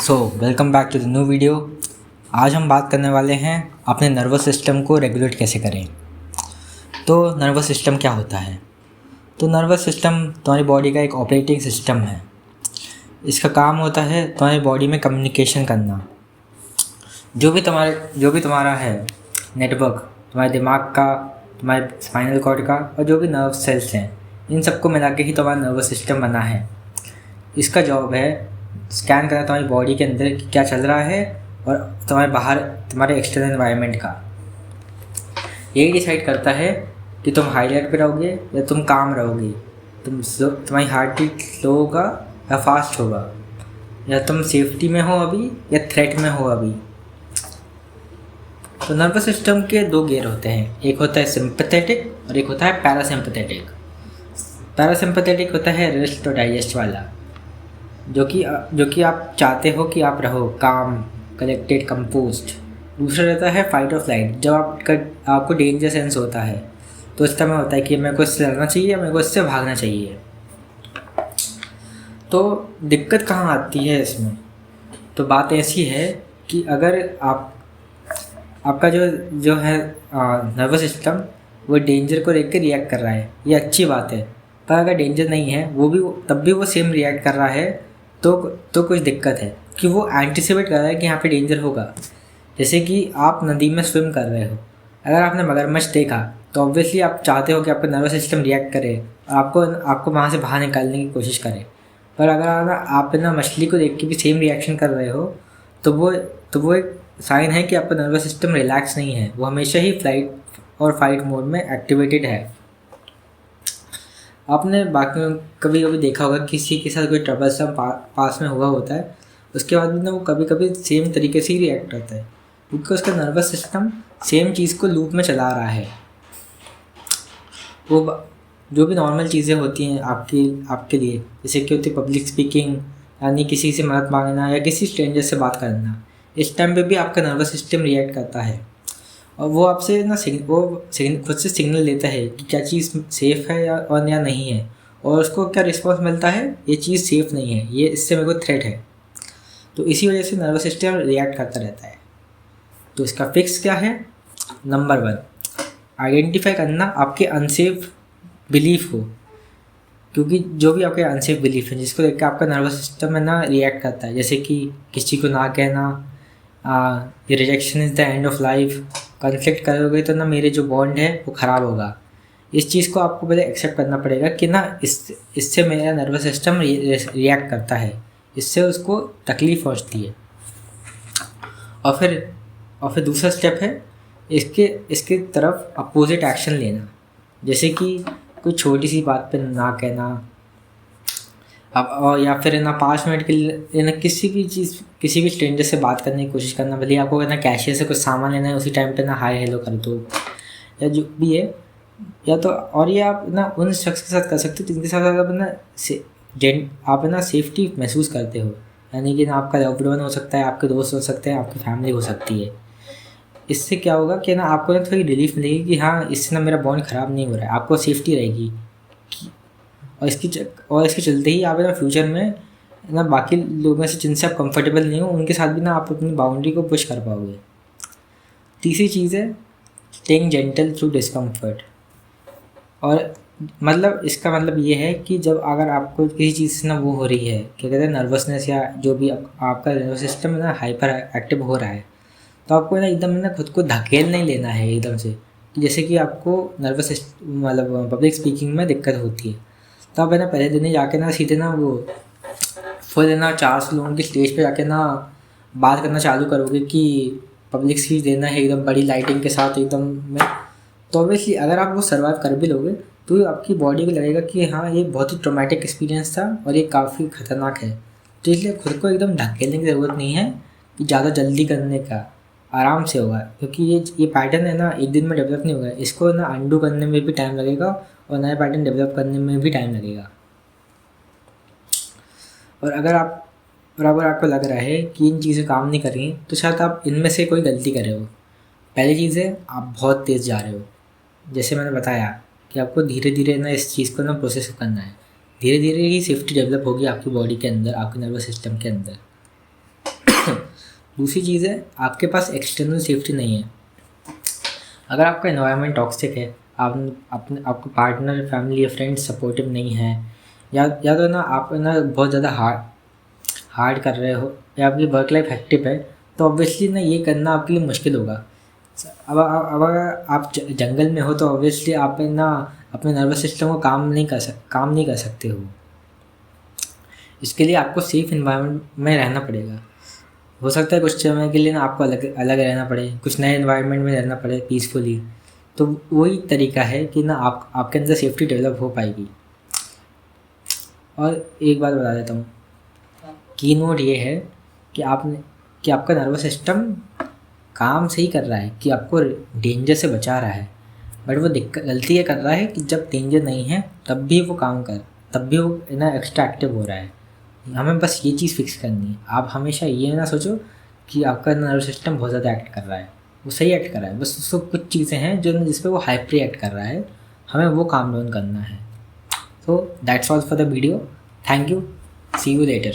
Welcome back to the new video. आज हम बात करने वाले हैं अपने नर्वस सिस्टम को रेगुलेट कैसे करें। तो नर्वस सिस्टम क्या होता है? तो नर्वस सिस्टम तुम्हारी बॉडी का एक ऑपरेटिंग सिस्टम है। इसका काम होता है तुम्हारी बॉडी में कम्युनिकेशन करना। जो भी तुम्हारा है नेटवर्क, तुम्हारे दिमाग का, तुम्हारे स्पाइनल कॉर्ड का और जो भी नर्व सेल्स हैं, इन सबको मिला के ही तुम्हारा नर्वस सिस्टम बना है। इसका जॉब है स्कैन करना तुम्हारी बॉडी के अंदर कि क्या चल रहा है और तुम्हारे बाहर तुम्हारे एक्सटर्नल एनवायरनमेंट का। यही डिसाइड करता है कि तुम हाई अलर्ट पे रहोगे या तुम काम रहोगे, तुम्हारी हार्ट बीट स्लो होगा या फास्ट होगा, या तुम सेफ्टी में हो अभी या थ्रेट में हो अभी। तो नर्वस सिस्टम के दो गेयर होते हैं, एक होता है सिंपैथेटिक और एक होता है पैरासिम्पैथेटिक। पैरासिम्पैथेटिक होता है रेस्ट और डाइजेस्ट वाला, जो कि आप चाहते हो कि आप रहो काम, कलेक्टेड, कंपोज्ड। दूसरा रहता है फाइट और फ्लाइट, जब आपको डेंजर सेंस होता है तो इस समय होता है कि मेरे को इससे लड़ना चाहिए या मेरे को इससे भागना चाहिए। तो दिक्कत कहाँ आती है इसमें? तो बात ऐसी है कि अगर आपका जो है नर्वस सिस्टम वो डेंजर को देख के रिएक्ट कर रहा है, ये अच्छी बात है। पर अगर डेंजर नहीं है तब भी वो सेम रिएक्ट कर रहा है तो कुछ दिक्कत है कि वो एंटिसिपेट कर रहा है कि यहाँ पे डेंजर होगा। जैसे कि आप नदी में स्विम कर रहे हो, अगर आपने मगरमच्छ देखा तो ऑब्वियसली आप चाहते हो कि आपका नर्वस सिस्टम रिएक्ट करे और आपको वहाँ से बाहर निकालने की कोशिश करे। पर अगर आप ना मछली को देख के भी सेम रिएक्शन कर रहे हो तो वो एक साइन है कि आपका नर्वस सिस्टम रिलैक्स नहीं है, वो हमेशा ही फ्लाइट और फाइट मोड में एक्टिवेटेड है। आपने बाकी कभी देखा होगा किसी के साथ कोई ट्रबल्सम पास में हुआ होता है, उसके बाद भी ना वो कभी कभी सेम तरीके से ही रिएक्ट करता है क्योंकि उसका नर्वस सिस्टम सेम चीज़ को लूप में चला रहा है। वो जो भी नॉर्मल चीज़ें होती हैं आपके लिए, जैसे कि होती है पब्लिक स्पीकिंग, यानी किसी से मदद मांगना या किसी स्ट्रेंजर से बात करना, इस टाइम पे भी आपका नर्वस सिस्टम रिएक्ट करता है और वो आपसे ना खुद से सिग्नल देता है कि क्या चीज़ सेफ़ है या नहीं है, और उसको क्या रिस्पॉन्स मिलता है, ये चीज़ सेफ़ नहीं है, ये इससे मेरे को थ्रेट है। तो इसी वजह से नर्वस सिस्टम रिएक्ट करता रहता है। तो इसका फिक्स क्या है? नंबर 1, आइडेंटिफाई करना आपके अनसेफ बिलीफ को, क्योंकि जो भी आपके अनसेफ बिलीफ है जिसको देख के आपका नर्वस सिस्टम है ना रिएक्ट करता है, जैसे कि किसी को ना कहना, rejection is the end of life, conflict करोगे तो ना मेरे जो बॉन्ड है वो ख़राब होगा। इस चीज़ को आपको पहले एक्सेप्ट करना पड़ेगा कि ना इससे मेरा नर्वस सिस्टम रिएक्ट करता है, इससे उसको तकलीफ़ पहुँचती है। और फिर दूसरा स्टेप है इसके तरफ अपोजिट एक्शन लेना, जैसे कि कोई छोटी सी बात पे ना कहना, अब या फिर ना 5 मिनट के लिए ना किसी भी स्ट्रेंजर से बात करने की कोशिश करना। भले आपको ना कैशियर से कुछ सामान लेना है, उसी टाइम पे ना हाय हेलो कर दो या जो भी है। या तो और ये आप ना उन शख्स के साथ कर सकते हो जिनके साथ आप ना सेफ्टी महसूस करते हो, यानी कि ना आपका लव्ड वन हो सकता है, आपके दोस्त हो सकते हैं, आपकी फैमिली हो सकती है। इससे क्या होगा कि ना आपको ना थोड़ी रिलीफ मिलेगी कि हाँ इससे ना मेरा बॉन्ड ख़राब नहीं हो रहा है, आपको सेफ्टी रहेगी। और इसके चलते ही आप ना फ्यूचर में ना बाकी लोगों से जिनसे आप कंफर्टेबल नहीं हो उनके साथ भी ना आप अपनी बाउंड्री को पुश कर पाओगे। तीसरी चीज़ है स्टेइंग जेंटल थ्रू डिस्कम्फर्ट। और इसका मतलब ये है कि जब अगर आपको किसी चीज़ से ना वो हो रही है, क्या कहते हैं, नर्वसनेस या जो भी आपका नर्वस सिस्टम ना हाइपर एक्टिव हो रहा है, तो आपको ना एकदम ना खुद को धकेल नहीं लेना है एकदम से। जैसे कि आपको पब्लिक स्पीकिंग में दिक्कत होती है, तो आप है ना पहले दिन ही जाके ना सीधे ना वो फुल है ना 400 लोगों की स्टेज पे जाके ना बात करना चालू करोगे कि पब्लिक स्पीच देना है एकदम बड़ी लाइटिंग के साथ एकदम में। तो ऑब्वियसली अगर आप वो सर्वाइव कर भी लोगे तो आपकी बॉडी को लगेगा कि हाँ ये बहुत ही ट्रॉमेटिक एक्सपीरियंस था और ये काफ़ी ख़तरनाक है। तो इसलिए खुद को एकदम ढकेलने की ज़रूरत नहीं है कि ज़्यादा जल्दी करने का, आराम से होगा, क्योंकि ये पैटर्न है ना एक दिन में डेवलप नहीं होगा, इसको ना अंडू करने में भी टाइम लगेगा और नया पैटर्न डेवलप करने में भी टाइम लगेगा। और अगर आपको लग रहा है कि इन चीज़ें काम नहीं कर रही तो शायद आप इनमें से कोई गलती कर रहे हो। पहली चीज़ है आप बहुत तेज़ जा रहे हो। जैसे मैंने बताया कि आपको धीरे धीरे ना इस चीज़ को ना प्रोसेस करना है, धीरे धीरे ही सेफ्टी डेवलप होगी आपकी बॉडी के अंदर, आपके नर्वस सिस्टम के अंदर। दूसरी चीज़ है, आपके पास एक्सटर्नल सेफ्टी नहीं है। अगर आपका एनवायरनमेंट टॉक्सिक है, आप अपने आपका पार्टनर, फैमिली या फ्रेंड्स सपोर्टिव नहीं है, या तो ना आप ना बहुत ज़्यादा हार्ड कर रहे हो, या आपकी वर्क लाइफ हेक्टिक है, तो ऑब्वियसली ना ये करना आपके लिए मुश्किल होगा। अब अगर आप जंगल में हो तो ऑब्वियसली आप ना अपने नर्वस सिस्टम को काम नहीं कर सकते हो। इसके लिए आपको सेफ इन्वायरमेंट में रहना पड़ेगा। हो सकता है कुछ समय के लिए ना आपको अलग अलग रहना पड़े, कुछ नए इन्वायरमेंट में रहना पड़े पीसफुली। तो वही तरीका है कि ना आपके अंदर सेफ्टी डेवलप हो पाएगी। और एक बात बता देता हूँ, की नोट ये है कि आपका नर्वस सिस्टम काम सही कर रहा है, कि आपको डेंजर से बचा रहा है, बट वो गलती ये कर रहा है कि जब डेंजर नहीं है तब भी वो ना एक्स्ट्रा एक्टिव हो रहा है। हमें बस ये चीज़ फिक्स करनी है। आप हमेशा ये ना सोचो कि आपका नर्वस सिस्टम बहुत ज़्यादा एक्ट कर रहा है, वो सही एक्ट कर रहा है, बस उसको कुछ चीज़ें हैं जिस पे वो हाइपर एक्ट कर रहा है, हमें वो काम डाउन करना है। So that's all for the video. Thank you. See you later.